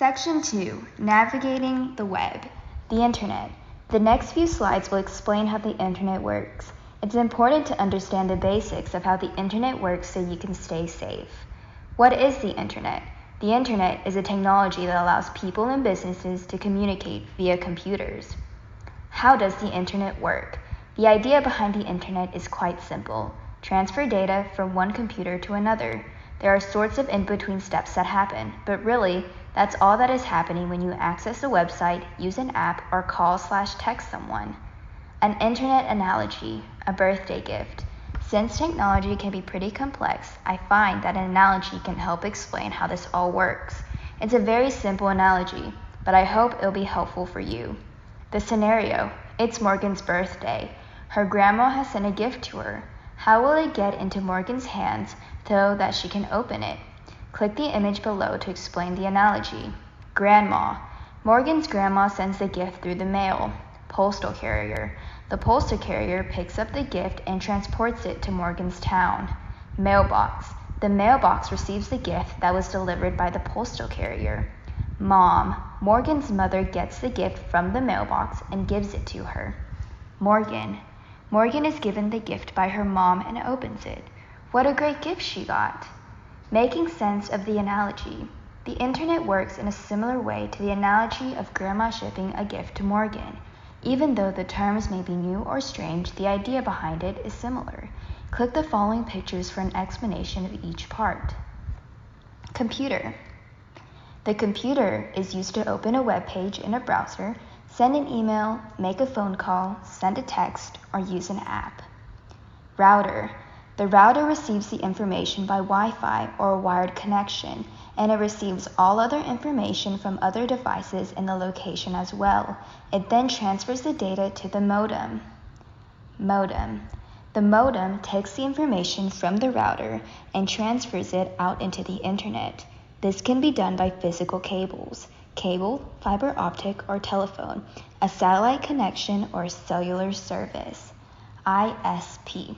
Section 2, Navigating the Web, the Internet. The next few slides will explain how the Internet works. It's important to understand the basics of how the Internet works so you can stay safe. What is the Internet? The Internet is a technology that allows people and businesses to communicate via computers. How does the Internet work? The idea behind the Internet is quite simple. Transfer data from one computer to another. There are sorts of in-between steps that happen, but really, that's all that is happening when you access a website, use an app, or call/text someone. An Internet analogy, a birthday gift. Since technology can be pretty complex, I find that an analogy can help explain how this all works. It's a very simple analogy, but I hope it'll be helpful for you. The scenario, it's Morgan's birthday. Her grandma has sent a gift to her. How will it get into Morgan's hands so that she can open it? Click the image below to explain the analogy. Grandma. Morgan's grandma sends the gift through the mail. Postal carrier. The postal carrier picks up the gift and transports it to Morgan's town. Mailbox. The mailbox receives the gift that was delivered by the postal carrier. Mom. Morgan's mother gets the gift from the mailbox and gives it to her. Morgan. Morgan is given the gift by her mom and opens it. What a great gift she got! Making sense of the analogy. The Internet works in a similar way to the analogy of grandma shipping a gift to Morgan. Even though the terms may be new or strange, the idea behind it is similar. Click the following pictures for an explanation of each part. Computer. The computer is used to open a web page in a browser, send an email, make a phone call, send a text, or use an app. Router. The router receives the information by Wi-Fi or a wired connection, and it receives all other information from other devices in the location as well. It then transfers the data to the modem. Modem. The modem takes the information from the router and transfers it out into the Internet. This can be done by physical cables. Cable, fiber optic, or telephone, a satellite connection, or cellular service. ISP.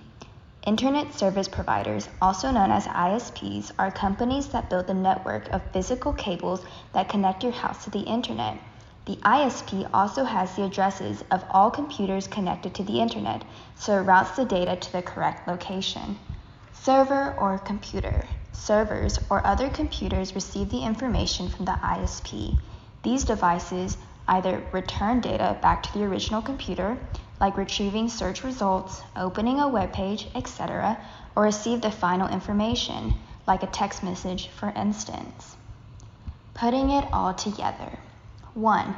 Internet service providers, also known as ISPs, are companies that build the network of physical cables that connect your house to the Internet. The ISP also has the addresses of all computers connected to the Internet, so it routes the data to the correct location. Server or computer. Servers or other computers receive the information from the ISP. These devices either return data back to the original computer, like retrieving search results, opening a web page, etc., or receive the final information, like a text message, for instance. Putting it all together. 1.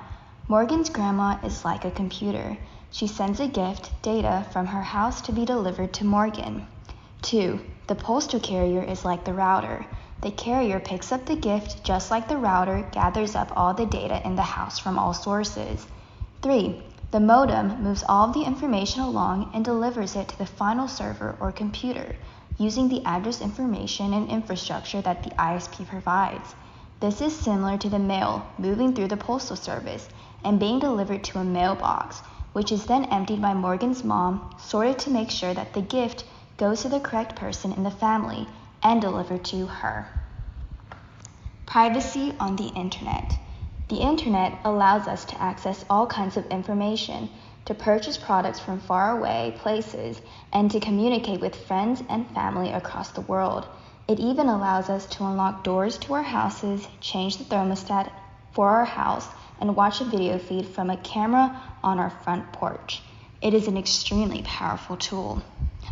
Morgan's grandma is like a computer. She sends a gift, data, from her house to be delivered to Morgan. 2. The postal carrier is like the router. The carrier picks up the gift just like the router gathers up all the data in the house from all sources. 3. The modem moves all of the information along and delivers it to the final server or computer, using the address information and infrastructure that the ISP provides. This is similar to the mail moving through the postal service and being delivered to a mailbox, which is then emptied by Morgan's mom, sorted to make sure that the gift goes to the correct person in the family and delivered to her. Privacy on the Internet. The Internet allows us to access all kinds of information, to purchase products from faraway places, and to communicate with friends and family across the world. It even allows us to unlock doors to our houses, change the thermostat for our house, and watch a video feed from a camera on our front porch. It is an extremely powerful tool.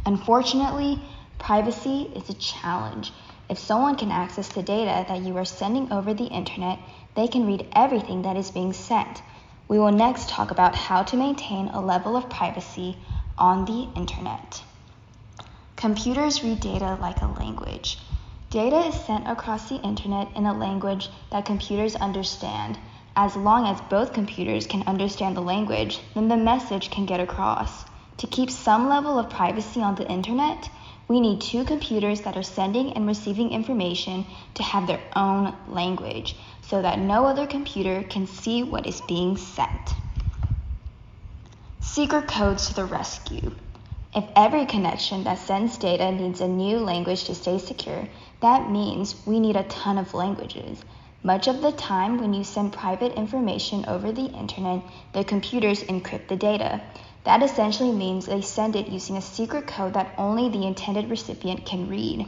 Unfortunately, privacy is a challenge. If someone can access the data that you are sending over the Internet, they can read everything that is being sent. We will next talk about how to maintain a level of privacy on the Internet. Computers read data like a language. Data is sent across the Internet in a language that computers understand. As long as both computers can understand the language, then the message can get across. To keep some level of privacy on the Internet, we need two computers that are sending and receiving information to have their own language, so that no other computer can see what is being sent. Secret codes to the rescue. If every connection that sends data needs a new language to stay secure, that means we need a ton of languages. Much of the time when you send private information over the internet, the computers encrypt the data. That essentially means they send it using a secret code that only the intended recipient can read.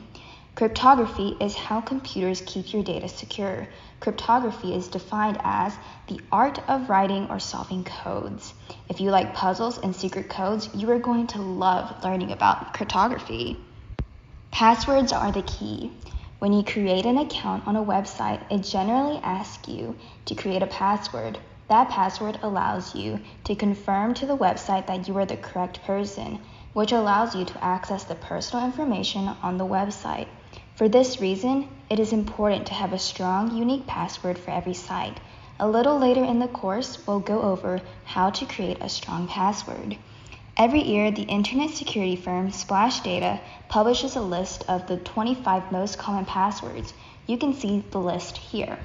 Cryptography is how computers keep your data secure. Cryptography is defined as the art of writing or solving codes. If you like puzzles and secret codes, you are going to love learning about cryptography. Passwords are the key. When you create an account on a website, it generally asks you to create a password. That password allows you to confirm to the website that you are the correct person, which allows you to access the personal information on the website. For this reason, it is important to have a strong, unique password for every site. A little later in the course, we'll go over how to create a strong password. Every year, the internet security firm Splash Data publishes a list of the 25 most common passwords. You can see the list here.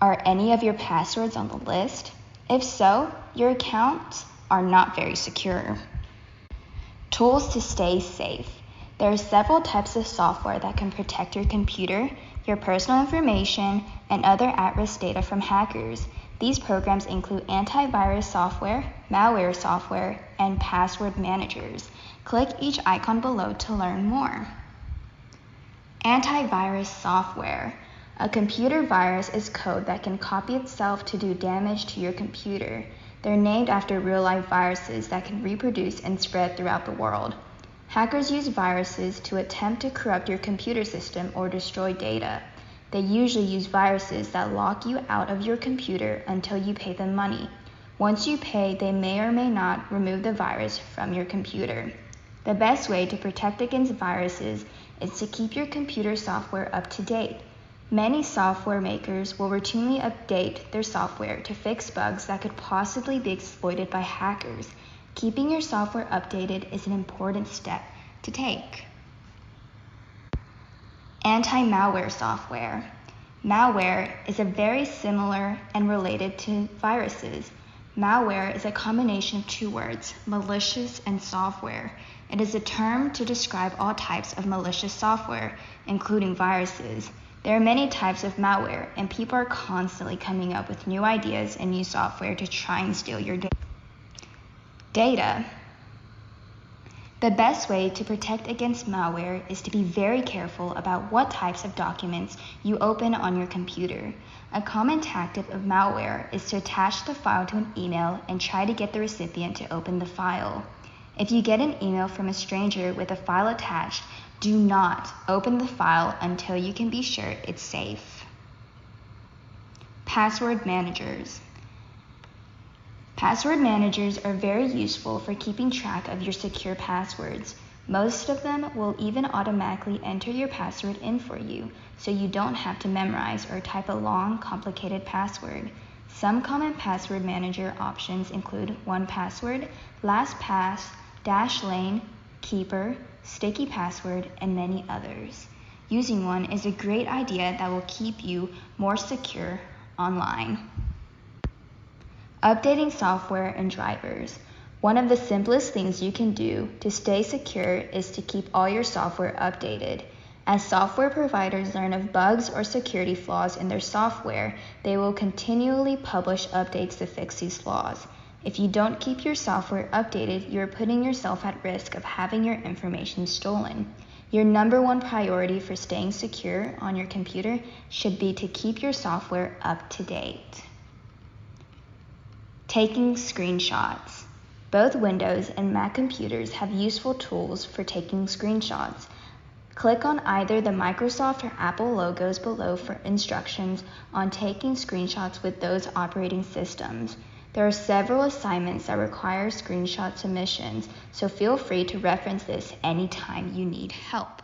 Are any of your passwords on the list? If so, your accounts are not very secure. Tools to stay safe. There are several types of software that can protect your computer, your personal information, and other at-risk data from hackers. These programs include antivirus software, malware software, and password managers. Click each icon below to learn more. Antivirus software. A computer virus is code that can copy itself to do damage to your computer. They're named after real-life viruses that can reproduce and spread throughout the world. Hackers use viruses to attempt to corrupt your computer system or destroy data. They usually use viruses that lock you out of your computer until you pay them money. Once you pay, they may or may not remove the virus from your computer. The best way to protect against viruses is to keep your computer software up to date. Many software makers will routinely update their software to fix bugs that could possibly be exploited by hackers. Keeping your software updated is an important step to take. Anti-malware software. Malware is very similar and related to viruses. Malware is a combination of two words, malicious and software. It is a term to describe all types of malicious software, including viruses. There are many types of malware, and people are constantly coming up with new ideas and new software to try and steal your data. The best way to protect against malware is to be very careful about what types of documents you open on your computer. A common tactic of malware is to attach the file to an email and try to get the recipient to open the file. If you get an email from a stranger with a file attached, do not open the file until you can be sure it's safe. Password managers. Password managers are very useful for keeping track of your secure passwords. Most of them will even automatically enter your password in for you, so you don't have to memorize or type a long, complicated password. Some common password manager options include 1Password, LastPass, Dashlane, Keeper, Sticky Password, and many others. Using one is a great idea that will keep you more secure online. Updating software and drivers. One of the simplest things you can do to stay secure is to keep all your software updated. As software providers learn of bugs or security flaws in their software, they will continually publish updates to fix these flaws. If you don't keep your software updated, you're putting yourself at risk of having your information stolen. Your number one priority for staying secure on your computer should be to keep your software up to date. Taking screenshots. Both Windows and Mac computers have useful tools for taking screenshots. Click on either the Microsoft or Apple logos below for instructions on taking screenshots with those operating systems. There are several assignments that require screenshot submissions, so feel free to reference this anytime you need help.